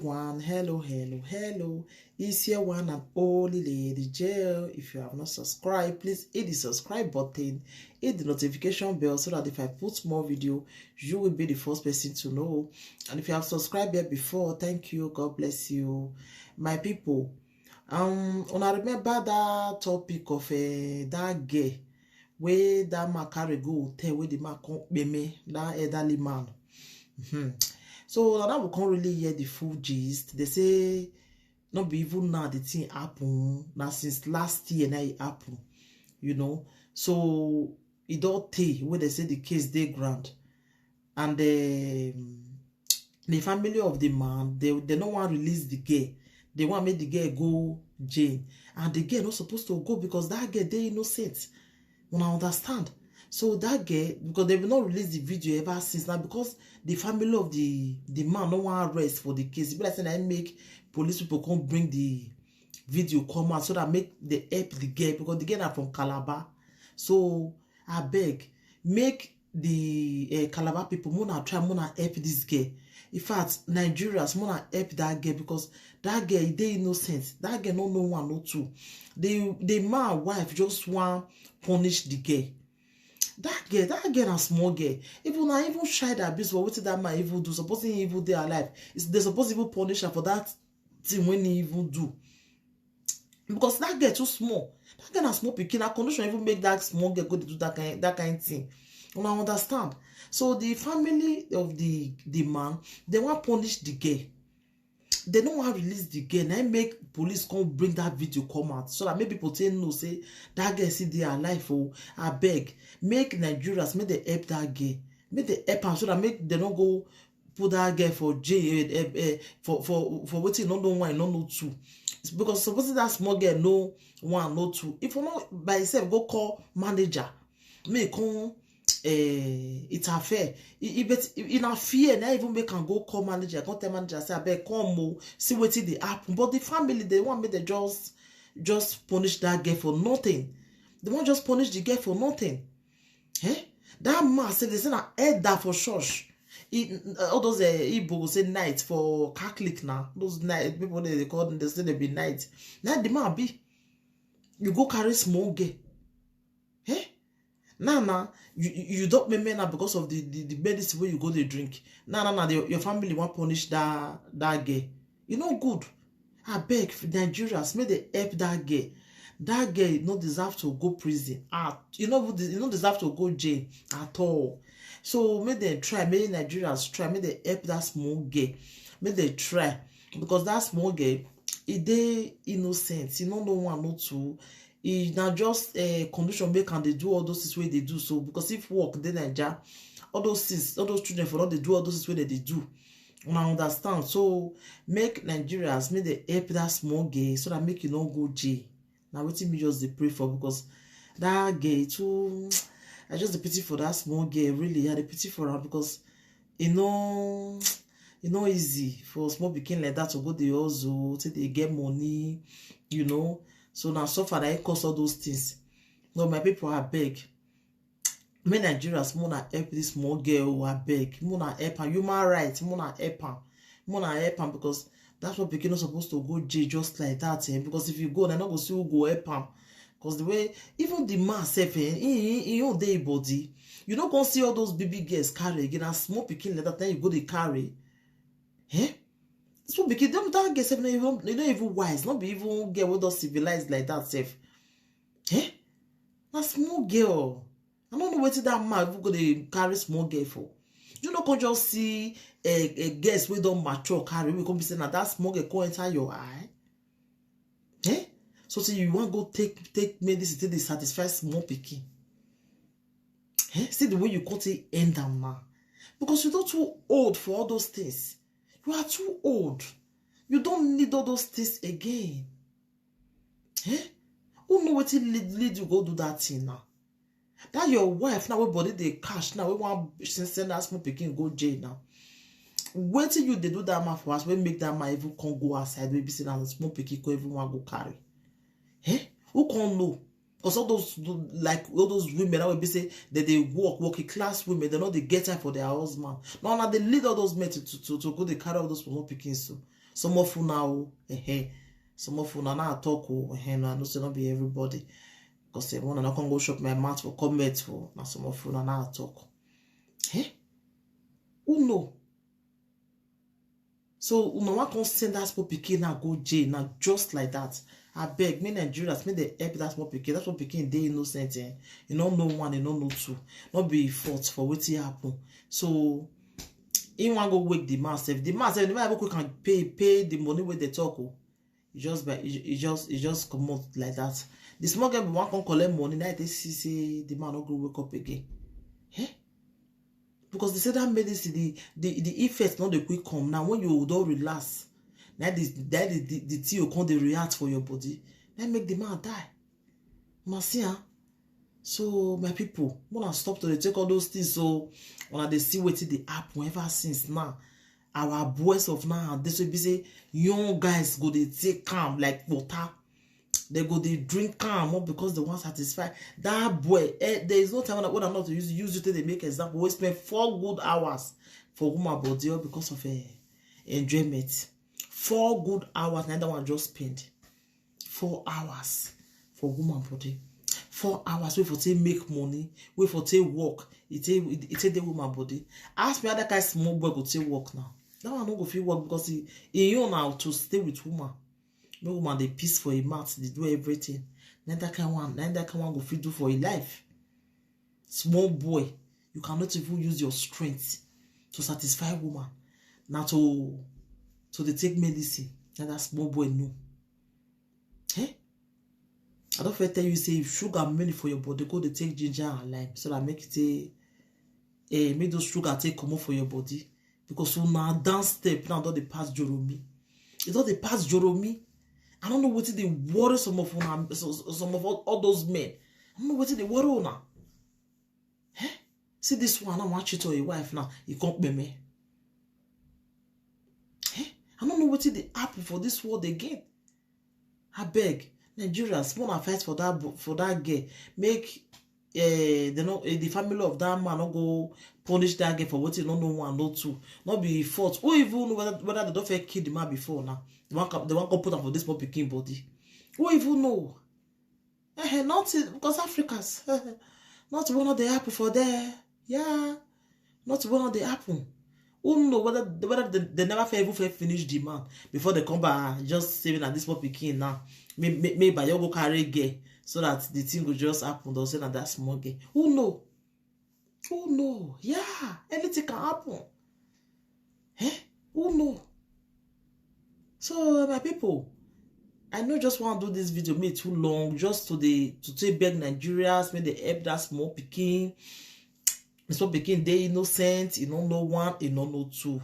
everyone, hello. It's your one and only Lady Jail. If you have not subscribed, please hit the subscribe button, hit the notification bell so that if I put more video, you will be the first person to know. And if you have subscribed here before, thank you, God bless you. My people, when I remember that topic of that gay where that man carry go tell where the man come me that elderly man. So now we can't really hear the full gist. They say not be even now the thing happen. Now since last year now it happen. You know. So it don't take where they say the case they grant. And the family of the man, they don't want to release the girl. They want to make the girl go jail. And the girl not supposed to go because that girl they innocent. When I understand. So that girl, because they will not release the video ever since now, because the family of the man no want arrest for the case. But I said I make police people come bring the video come out so that make the help the girl, because the girl are from Calabar. So I beg, make the Calabar people muna try muna help this girl. In fact, Nigerians muna help that girl, because that girl they innocent. That girl no one no two. The man wife just want punish the girl. That girl a small girl. Even child abuse for what that man even do. Supposing he even they alive. They supposed to even punish her for that thing when he even do. Because that girl too small. That girl a small pikin. Her condition even make that small girl go to do that kind of thing. And I understand. So the family of the man, they want punish the girl. They don't want to release the girl. Now make police come bring that video come out so that maybe people say that girl see they alive. Oh, I beg, make Nigerians make they help that girl, make they help her so that make they don't go put that girl for jail for waiting no one no two. It's because supposedly that small girl no one no two. If you not by yourself go call manager, may come. It's a fair. In a fear, now even we can go call manager, go tell manager, say, I beg, come see what they happen. But the family, they want me to just punish that girl for nothing. They want just punish the girl for nothing. That man said they say na elder for church. All those Igbo say night for Catholic now. Those night people they call them, they say they be night. Now the man be you go carry small girl. Now, you don't me now because of the medicine where you go to drink. Now, your family want punish that girl. You know good. I beg Nigerians, may they help that girl. That girl not deserve to go prison. You don't deserve to go jail at all. So may they try, may Nigerians try, may they help that small girl. May they try. Because that small girl, they innocent. You don't know one, not two. It's not just a condition make and they do all those things where they do so, because if work then Nigeria, all those children for all they do all those things where they do. And I understand. So make Nigerians make the help that small girl so that make you not go jail. Now what me just they pray for, because that girl too, I just the pity for that small girl. Really, I the pity for her, because you know easy for small pikin like that to go the also till they get money, you know. So now so far I cause all those things. No, my people are beg. Me Nigerians muna help this small girl who are beg. Muna help her. Human rights, muna help her. Muna help her, because that's what people not supposed to go jail just like that. Because if you go, they're not going to see who go help her. Because the way even the man self, he own day body. You don't go see all those baby girls carry again and small picking like that. Then you go they carry. So because that girl self not even wise, not be even girl with us civilized like that self. A small girl. I don't know what that man even go to carry small girl for. You know, can just see a guest we don't mature carry. We can be saying that small girl go enter your eye. So see you want go take medicine till they satisfy small pikin. See the way you can't say end them man. Because you're not too old for all those things. You are too old. You don't need all those things again. Who know what lead you go do that thing now? That your wife now, body they cash now. We want send that small pikin go jail now. Wait till you they do that man for us. We make that man even can't go outside. We be saying that small pikin go everyone go carry. Who can't know? Because all those women that will be say that they working class women, they know they get time for their husband. Now they lead all those men to go they carry all those small pickings. So Some of you now, some of you now talk, no, I know say not be everybody. Because when I can go shop my mouth for comment for, now some of you now talk. Who know? So una can send that small pikin now go jail now just like that. I beg me Nigerians, make they help that small pikin. That small pikin dey innocent. You don't know one, you don't know two. Not be fault for wetin happen. So he want go wake the man self. The man self, the man can pay the money where they talk. It just come out like that. The small girl want come collect money. Now they see say the man not go wake up again. Because they say that medicine, the effect not the quick come. Now when you don't relax, now the thing you can't react for your body. That make the man die. Masia. So my people, wanna stop to take all those things. So when they see what the happen ever since now, our boys of now, this will be say young guys go they take calm like water. They go they drink calm up because they want satisfied. That boy, there is no time when I'm not to use it to make example. We spend 4 good hours for woman body because of enjoyment. 4 good hours, neither one just spend 4 hours for woman body. 4 hours wait for to make money, wait for to work. It the woman body. Ask me other kind small boy go to work now. That one no go fit work because he you now to stay with woman. No woman they peace for a mat, they do everything. Neither can one go fit do for a life. Small boy, you cannot even use your strength to satisfy woman. Now to they take medicine. Now that small boy no. I don't feel tell you say if sugar money for your body, go they take ginger and lime so that make it make those sugar take come for your body. Because you now dance step now don't they pass Joromi. It don't they pass Joromi. I don't know what they worry some of all those men. I don't know what they worry now. See this one, I want you to your wife now. You can't be me. I don't know what they happen for this world again. I beg Nigerians, wanna fight for that girl. Make the family of that man not go punish that girl for what you don't know one, no two. Not be fault. Who even know whether they don't fake kill the man before now. They want to put up for this small pikin body. Who even know? Not because Africans. Not one of the happen for there. Yeah. Not one of the happen. Who know whether they never even finish the man before they come back just saving at this small pikin now. Maybe you go carry gay so that the thing will just happen. They'll say that small gay. Who know? Who know? Yeah, anything can happen. Who know? So my people, I know just want to do this video made too long just to take beg Nigerians, make they help that small pikin. The small pikin they innocent, you don't know one, you don't know two.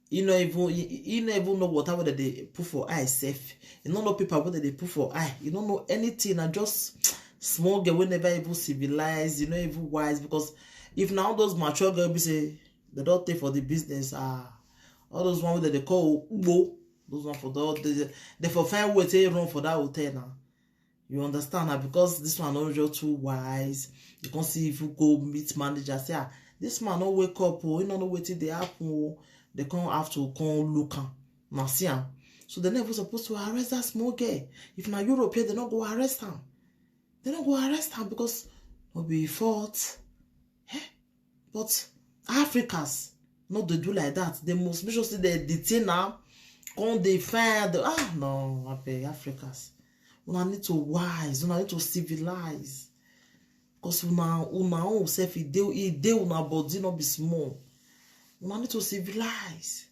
You don't even know whatever that they put for eye safe. You don't know people what they put for eye. You don't know anything. And just small girl will never even civilized. You know even wise because if now those mature girls be say they don't take for the business. All those ones that they call Ubo, those ones for they for find way to run for that hotel now. You understand now because this one not just too wise. You can see if you go meet manager say this man not wake up you don't know what they happen. They can't have to come look now see him. So they're never supposed to arrest that small girl. If now European, they not go arrest him. They don't go arrest him because will be fault. But Africans not they do like that. They must make sure they detain now. Come they find no, I beg Africans. We need to wise, we need to civilize. Because una own self it deal una body not be small. We need to civilize.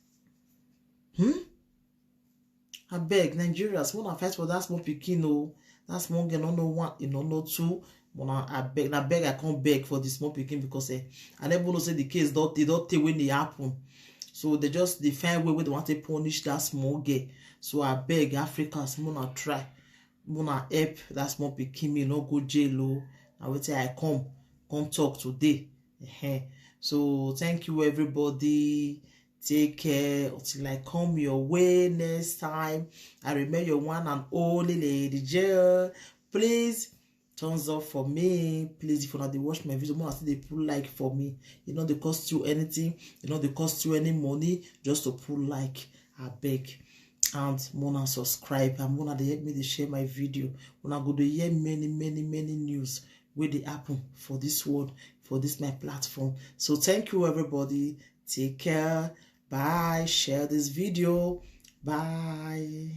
I beg Nigerians, wanna fight for that small pikin, that small girl, no one, no two. I beg, I can't beg for the small pikin because I never know say the case they don't take when they happen. So they find way they want to punish that small girl. So I beg Africans, wanna try, wanna help that small pikin, me no go jail. I will say I come talk today. So thank you everybody. Take care until I come your way next time. I remember your one and only Lady J. Please thumbs up for me. Please, if you not watch my video, more they put like for me. You know they cost you anything. You know they cost you any money just to put like. I beg. and mona subscribe, and mona dey help me to share my video. Una go to hear many news where they happen for this world, for this my platform. So thank you everybody. Take care. Bye. Share this video. Bye.